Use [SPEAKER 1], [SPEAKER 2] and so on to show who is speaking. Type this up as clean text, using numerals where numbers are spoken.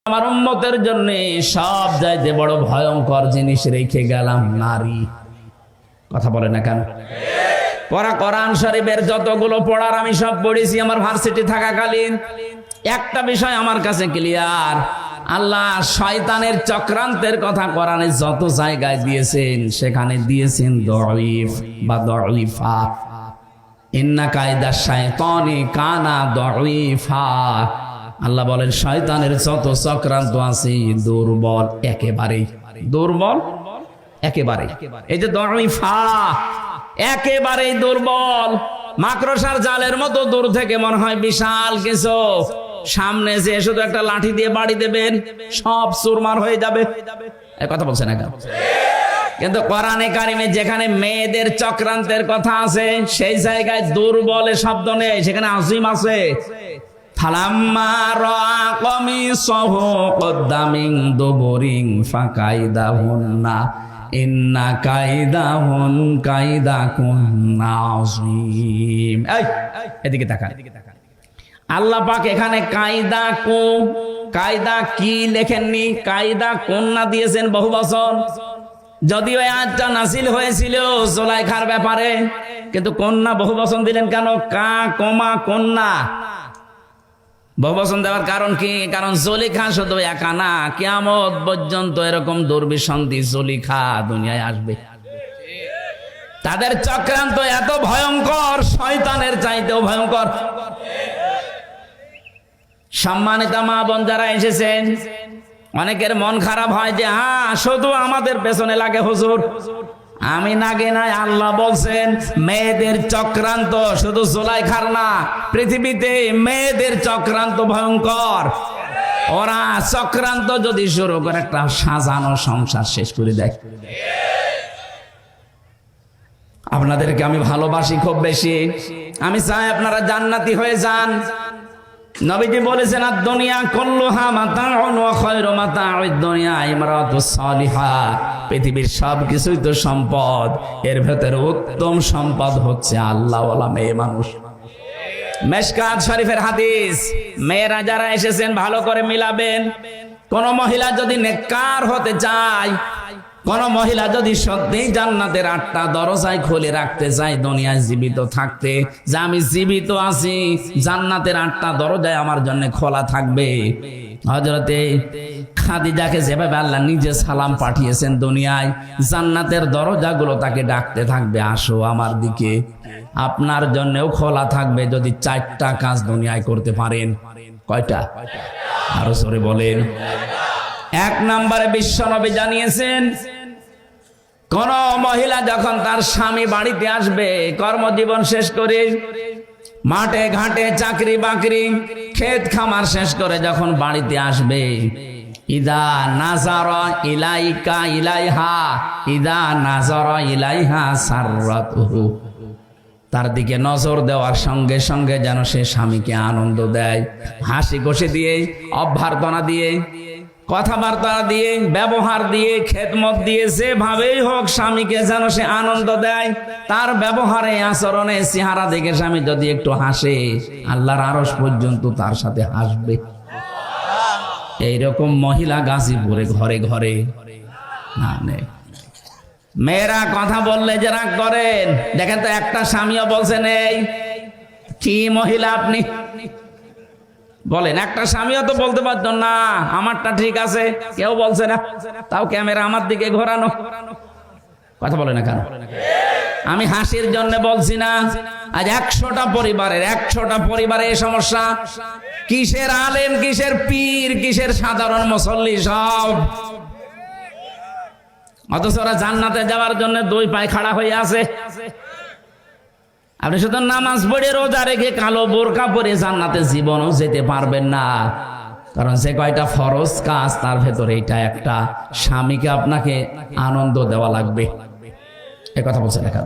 [SPEAKER 1] আমার উম্মতের জন্য সব চাইতে বড় ভয়ঙ্কর জিনিস রেখে গেলাম, নারী। কথা বলে না কেন? পড়া কোরআন শরীফের যতগুলো পড়ার আমি সব পড়েছি আমার ভার্সিটি থাকাকালীন। একটা বিষয় আমার কাছে ক্লিয়ার, আল্লাহ শয়তানের চক্রান্তের কথা কোরআনে যত জায়গায় দিয়েছেন সেখানে দিয়েছেন দঈফ বা দঈফা। ইন্না কায়দা শায়তানি কানা দঈফা। আল্লাহ বলেন শয়তানের যত চক্রান্ত আছে দুর্বল, একেবারেই দুর্বল, একেবারেই। এই যে দঈফা, একেবারেই দুর্বল। মাকড়সার জালের মতো দূর থেকে মনে হয় বিশাল কিছু, সামনে যে শুধু একটা লাঠি দিয়ে বাড়ি দেবেন সব চুরমার হয়ে যাবে। এই কথা বলছে না কেন? কিন্তু কোরআনে কারিমে যেখানে মেয়েদের চক্রান্তের কথা আছে সেই জায়গায় দুর্বলে শব্দ নেই, সেখানে আজিম আছে। ফালাম্মা রাআ কমিসাহু কুদ্দা মিন দুবুরিন ফাকাইদাহুন্না ইন্না কাইদাহুন কাইদাকুন্না আযীম। এই এদিকে তাকান। আল্লাহ পাক এখানে কায়দা কো, কায়দা কি লেখেননি, কায়দা কন্যা দিয়েছেন বহু বছর। যদিও আয়াতটা নাযিল হয়েছিল জুলাইখার ব্যাপারে, কিন্তু কন্যা বহু বচন দিলেন কেন? কা কমা কন্যা বহু বচন দেওয়ার কারণ কি? কারণ জুলেখা শুধু একা না, কিয়ামত পর্যন্ত এরকম দুর্বিসন্ধি জুলেখা দুনিয়ায় আসবে। তাদের চক্রান্ত এত ভয়ঙ্কর, শয়তানের চাইতেও ভয়ঙ্কর। সম্মানিত মা বোন যারা এসেছেন, অনেকের মন খারাপ হয় যে হ্যাঁ শুধু আমাদের পেছনে লাগে হুজুর। আমি নাগে নাই, আল্লাহ বলছেন মেয়েদের চক্রান্ত শুধু জুলাইখার না, পৃথিবীতে মেয়েদের চক্রান্ত ভয়ঙ্কর। ওরা চক্রান্ত যদি শুরু করে একটা সাজানো সংসার শেষ করে দেয়। আপনাদেরকে আমি ভালোবাসি খুব বেশি, আমি চাই আপনারা জান্নাতি হয়ে যান। নবীজি বলেছেন আদ-দুনিয়া কুল্লুহা মাতাউন ওয়া খায়রু মাতাউদ দুনিয়া ইমরাতুস সালিহা। পৃথিবীর সব কিছুই তো সম্পদ, এর ভেতরে উত্তম সম্পদ হচ্ছে আল্লাহওয়ালা মেয়ে মানুষ। মিশকাত শরীফের হাদিস, মেয়েরা যারা এসেছেন ভালো করে মিলাবেন। কোন মহিলা যদি নেককার হতে চায়, কোন মহিলা যদি সত্যি জান্নাতের 8টা দরজায় খুলে রাখতে চায় দুনিয়ায় জীবিত থাকতে, যে আমি জীবিত আছি, জান্নাতের 8টা দরজায় আমার জন্য খোলা থাকবে। হযরতে খাদিজাকে যেভাবে আল্লাহ নিজে সালাম পাঠিয়েছেন দুনিয়ায়, জান্নাতের দরজাগুলো তাকে ডাকতে থাকবে, আসো আমার দিকে। আপনার জন্যও খোলা থাকবে যদি 4টা কাজ দুনিয়ায় করতে পারেন। কয়টা? আরো জোরে বলেন। 1 নম্বরে বিশ্বনবী জানিয়েছেন, কোন মহিলা যখন তার স্বামী বাড়িতে আসবে কর্মজীবন শেষ করে, মাঠে ঘাটে চাকরি বাকরি ক্ষেত খামার শেষ করে যখন বাড়িতে আসবে, ইদা নাজারা ইলাইকা ইলাইহা ইদা নাজারা ইলাইহা সাররাতুহু, তার দিকে নজর দেওয়ার সঙ্গে সঙ্গে যেন সে স্বামীকে আনন্দ দেয়, হাসি খুশি দিয়ে, অভ্যর্থনা দিয়ে, কথাবার্তা দিয়ে, ব্যবহার দিয়ে, খেদমত দিয়ে, যেভাবেই হোক স্বামীকে যেন সে আনন্দ দেয়। তার ব্যবহারে, আচরণে, চেহারা দেখে স্বামী যদি একটু হাসে, আল্লাহর আরশ পর্যন্ত তার সাথে হাসবে। এইরকম মহিলা গাজীপুরে ঘরে ঘরে না নেই। মেয়েরা কথা বললে যে রাগ করেন, দেখেন তো একটা স্বামীও বলছেন এই কি মহিলা আপনি বলেন, একটা স্বামীও তো বলতে পারতো না আমারটা ঠিক আছে, কেউ বলছে না, তাও ক্যামেরা আমার দিকে ঘোরানো। কথা বলে না কেন? আমি হাসির জন্য বলছি না, আজ 100টা পরিবারে এই সমস্যা। কিসের আলেম, কিসের পীর, কিসের সাধারণ মুসল্লি, সব। অথচ ওরা জান্নাতে যাওয়ার জন্য 2 পায়ে খাড়া হয়ে আছে। আপনি শুধু নামাজ পড়ে রোজা রেখে কালো বোরকা পরে জান্নাতে জীবনও যেতে পারবেন না, কারণ যে কয়টা ফরজ কাজ তার ভেতরে এটা একটা। স্বামীকে আপনাকে আনন্দ দেওয়া লাগবে। এ কথা বলছে দেখা